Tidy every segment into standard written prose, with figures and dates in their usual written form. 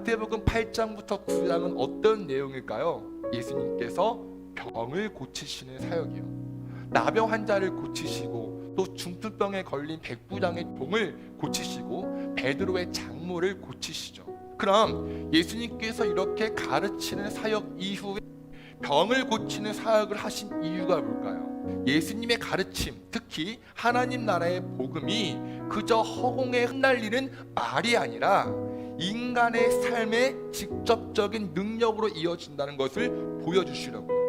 마태복음 8장부터 9장은 어떤 내용일까요? 예수님께서 병을 고치시는 사역이요, 나병 환자를 고치시고 또 중풍병에 걸린 백부장의 종을 고치시고 베드로의 장모를 고치시죠. 그럼 예수님께서 이렇게 가르치는 사역 이후에 병을 고치는 사역을 하신 이유가 뭘까요? 예수님의 가르침, 특히 하나님 나라의 복음이 그저 허공에 흩날리는 말이 아니라 인간의 삶의 직접적인 능력으로 이어진다는 것을 보여주시려고요.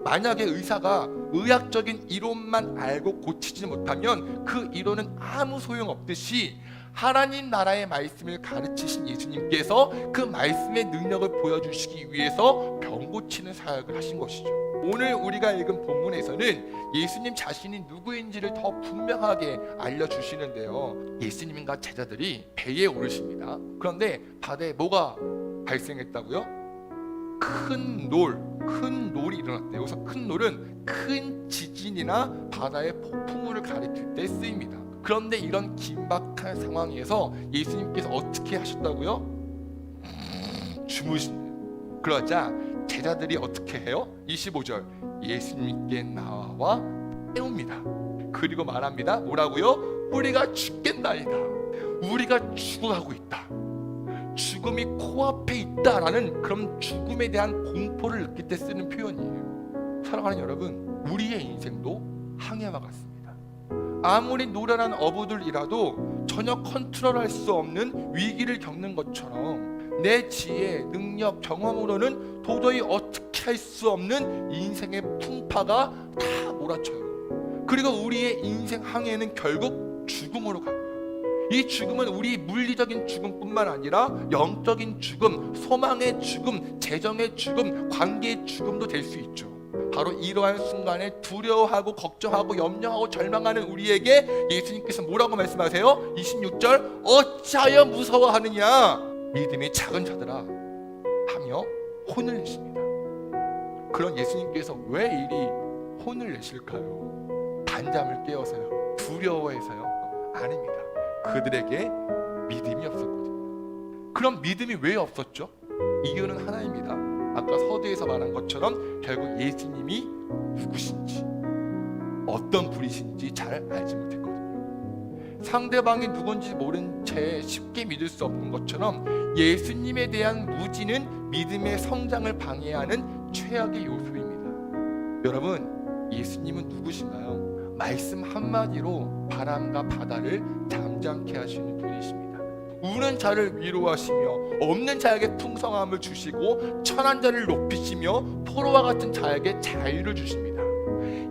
만약에 의사가 의학적인 이론만 알고 고치지 못하면 그 이론은 아무 소용없듯이 하나님 나라의 말씀을 가르치신 예수님께서 그 말씀의 능력을 보여주시기 위해서 병 고치는 사역을 하신 것이죠. 오늘 우리가 읽은 본문에서는 예수님 자신이 누구인지를 더 분명하게 알려주시는데요. 예수님과 제자들이 배에 오르십니다. 그런데 바다에 뭐가 발생했다고요? 큰 놀이 일어났대요. 그래서 큰 놀은 큰 지진이나 바다의 폭풍우를 가리킬 때 쓰입니다. 그런데 이런 긴박한 상황에서 예수님께서 어떻게 하셨다고요? 주무신대요. 그러자 제자들이 어떻게 해요? 25절, 예수님께 나와 깨웁니다. 그리고 말합니다. 뭐라고요? 우리가 죽겠나이다. 우리가 죽어가고 있다. 죽음이 코앞에 있다라는 그런 죽음에 대한 공포를 느낄 때 쓰는 표현이에요. 사랑하는 여러분, 우리의 인생도 항해와 같습니다. 아무리 노련한 어부들이라도 전혀 컨트롤할 수 없는 위기를 겪는 것처럼 내 지혜, 능력, 경험으로는 도저히 어떻게 할 수 없는 인생의 풍파가 다 몰아쳐요. 그리고 우리의 인생 항해는 결국 죽음으로 가요. 이 죽음은 우리 물리적인 죽음뿐만 아니라 영적인 죽음, 소망의 죽음, 재정의 죽음, 관계의 죽음도 될 수 있죠. 바로 이러한 순간에 두려워하고 걱정하고 염려하고 절망하는 우리에게 예수님께서 뭐라고 말씀하세요? 26절, 어찌하여 무서워하느냐, 믿음이 작은 자들아 하며 혼을 내십니다. 그런 예수님께서 왜 이리 혼을 내실까요? 단잠을 깨어서요? 두려워해서요? 아닙니다. 그들에게 믿음이 없었거든요. 그럼 믿음이 왜 없었죠? 이유는 하나입니다. 아까 서두에서 말한 것처럼 결국 예수님이 누구신지, 어떤 분이신지 잘 알지 못했거든요. 상대방이 누군지 모른 채 쉽게 믿을 수 없는 것처럼 예수님에 대한 무지는 믿음의 성장을 방해하는 최악의 요소입니다. 여러분, 예수님은 누구신가요? 말씀 한마디로 바람과 바다를 잠잠케 하시는 분이십니다. 우는 자를 위로하시며 없는 자에게 풍성함을 주시고 천한 자를 높이시며 포로와 같은 자에게 자유를 주십니다.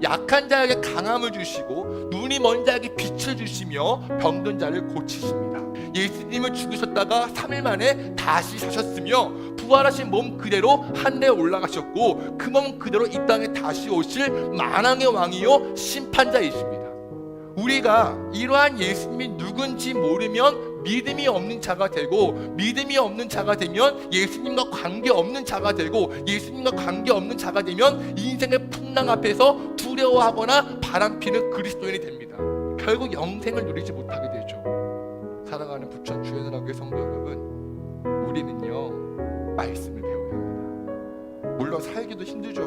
약한 자에게 강함을 주시고 눈이 먼 자에게 빛을 주시며 병든 자를 고치십니다. 예수님은 죽으셨다가 3일 만에 다시 사셨으며 부활하신 몸 그대로 하늘에 올라가셨고 그 몸 그대로 이 땅에 다시 오실 만왕의 왕이요 심판자이십니다. 우리가 이러한 예수님이 누군지 모르면 믿음이 없는 자가 되고, 믿음이 없는 자가 되면 예수님과 관계없는 자가 되고, 예수님과 관계없는 자가 되면 인생의 풍랑 앞에서 두려워하거나 바람피는 그리스도인이 됩니다. 결국 영생을 누리지 못하게 되죠. 사랑하는 부천 주연하교회 성도 여러분, 우리는요 말씀을 배워야 합니다. 물론 살기도 힘들죠.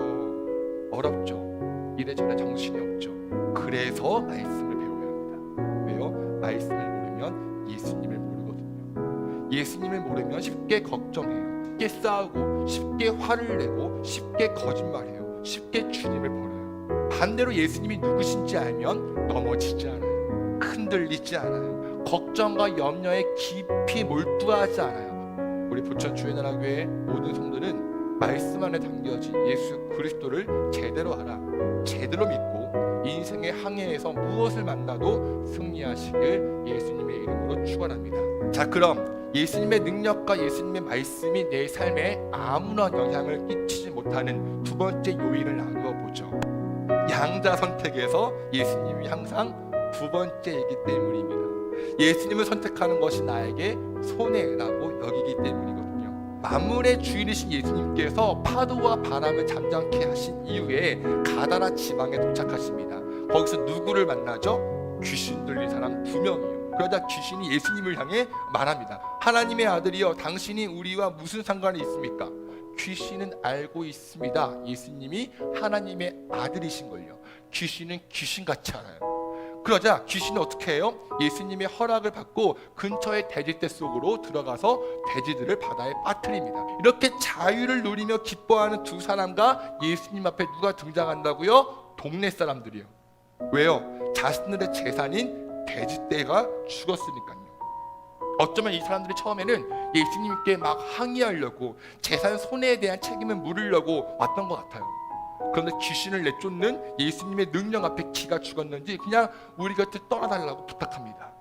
어렵죠. 이래저래 정신이 없죠. 그래서 말씀을 배워야 합니다. 왜요? 말씀을 모르면 예수님을 모르거든요. 예수님을 모르면 쉽게 걱정해요, 쉽게 싸우고, 쉽게 화를 내고, 쉽게 거짓말해요, 쉽게 주님을 버려요. 반대로 예수님이 누구신지 알면 넘어지지 않아요, 흔들리지 않아요, 걱정과 염려에 깊이 몰두하지 않아요. 우리 부천 주연하교회 모든 성도는 말씀 안에 담겨진 예수 그리스도를 제대로 알아, 제대로 믿고 인생의 항해에서 무엇을 만나도 승리하시길 예수님의 이름으로 축원합니다. 자, 그럼 예수님의 능력과 예수님의 말씀이 내 삶에 아무런 영향을 끼치지 못하는 두 번째 요인을 나누어 보죠. 양자 선택에서 예수님이 항상 두 번째이기 때문입니다. 예수님을 선택하는 것이 나에게 손해라고 여기기 때문이거든요. 만물의 주인이신 예수님께서 파도와 바람을 잠잠케 하신 이후에 가다라 지방에 도착하십니다. 거기서 누구를 만나죠? 귀신 들린 사람 2명이요. 그러자 귀신이 예수님을 향해 말합니다. 하나님의 아들이여, 당신이 우리와 무슨 상관이 있습니까? 귀신은 알고 있습니다. 예수님이 하나님의 아들이신걸요. 귀신은 귀신같이 알아요. 그러자 귀신은 어떻게 해요? 예수님의 허락을 받고 근처의 돼지떼 속으로 들어가서 돼지들을 바다에 빠뜨립니다. 이렇게 자유를 누리며 기뻐하는 두 사람과 예수님 앞에 누가 등장한다고요? 동네 사람들이요. 왜요? 자신들의 재산인 돼지떼가 죽었으니까요. 어쩌면 이 사람들이 처음에는 예수님께 막 항의하려고 재산 손해에 대한 책임을 물으려고 왔던 것 같아요. 그런데 귀신을 내쫓는 예수님의 능력 앞에 기가 죽었는지 그냥 우리 곁을 떠나달라고 부탁합니다.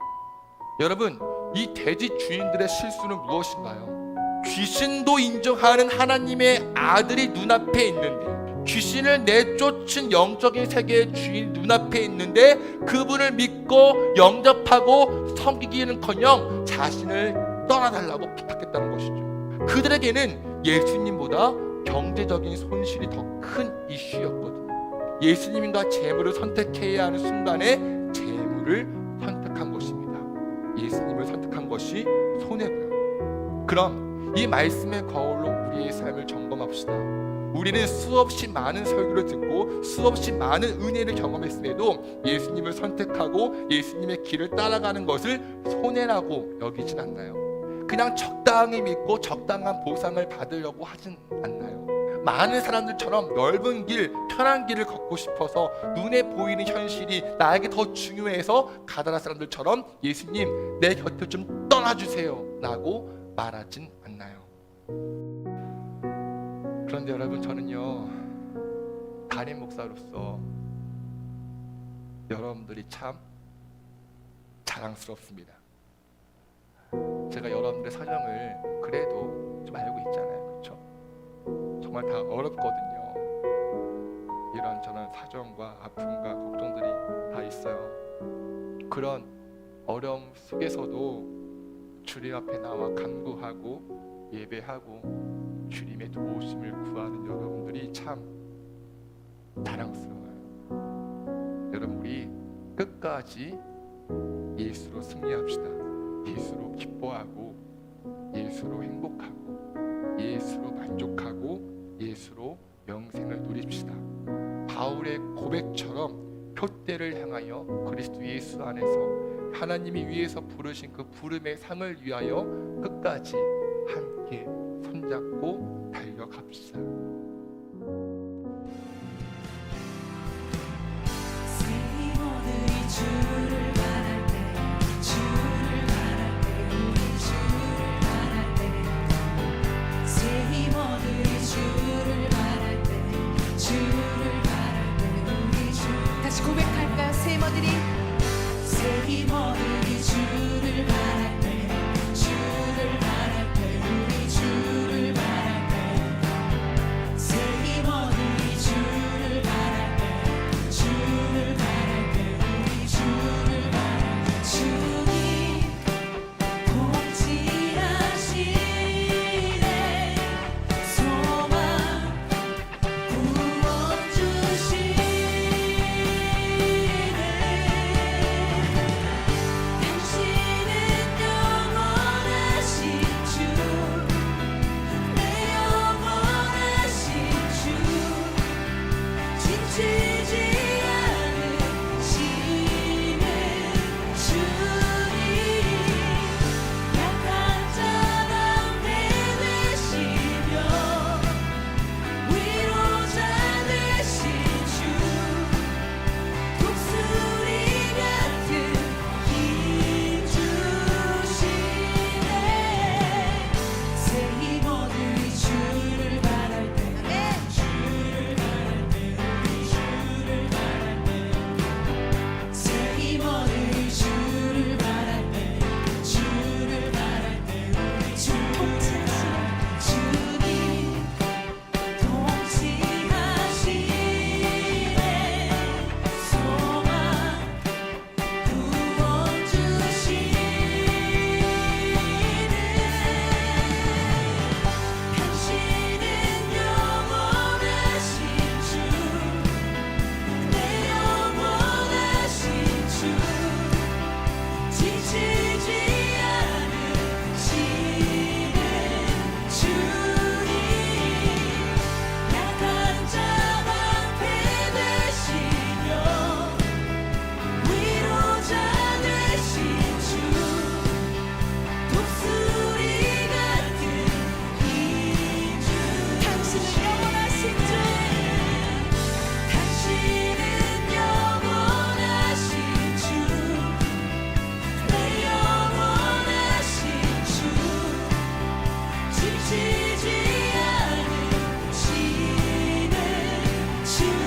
여러분, 이 돼지 주인들의 실수는 무엇인가요? 귀신도 인정하는 하나님의 아들이 눈앞에 있는데, 귀신을 내쫓은 영적인 세계의 주인 눈앞에 있는데 그분을 믿고 영접하고 섬기기는커녕 자신을 떠나달라고 부탁했다는 것이죠. 그들에게는 예수님보다 경제적인 손실이 더 큰 이슈였거든요. 예수님과 재물을 선택해야 하는 순간에 재물을 선택한 것입니다. 예수님을 선택한 것이 손해고요. 그럼 이 말씀의 거울로 우리의 삶을 점검합시다. 우리는 수없이 많은 설교를 듣고 수없이 많은 은혜를 경험했음에도 예수님을 선택하고 예수님의 길을 따라가는 것을 손해라고 여기진 않나요? 그냥 적당히 믿고 적당한 보상을 받으려고 하진 않나요? 많은 사람들처럼 넓은 길, 편한 길을 걷고 싶어서 눈에 보이는 현실이 나에게 더 중요해서 가다라 사람들처럼 예수님, 내 곁을 좀 떠나주세요 라고 말하진 않나요? 그런데 여러분, 저는요, 담임 목사로서 여러분들이 참 자랑스럽습니다. 제가 여러분들의 사정을 그래도 좀 알고 있잖아요. 그렇죠? 정말 다 어렵거든요. 이런저런 사정과 아픔과 걱정들이 다 있어요. 그런 어려움 속에서도 주님 앞에 나와 간구하고 예배하고 주님의 도우심을 구하는 여러분들이 참 자랑스러워요. 여러분, 우리 끝까지 예수로 승리합시다. 예수로 기뻐하고 예수로 행복하고 예수로 만족하고 예수로 영생을 누립시다. 바울의 고백처럼 표대를 향하여 그리스도 예수 안에서 하나님이 위에서 부르신 그 부름의 상을 위하여 끝까지 함께 손잡고 달려갑시다. 다시 고백할까요? 새 힘어들이 주를 바랄 때, 주를 바랄 때, 우리 주를 바랄 때, 새 힘어들이 주를 바랄 때, 주를 바랄 때, 우리 주를 바랄 때, 주님 통치하시네, 소망 구원 주시네. 주를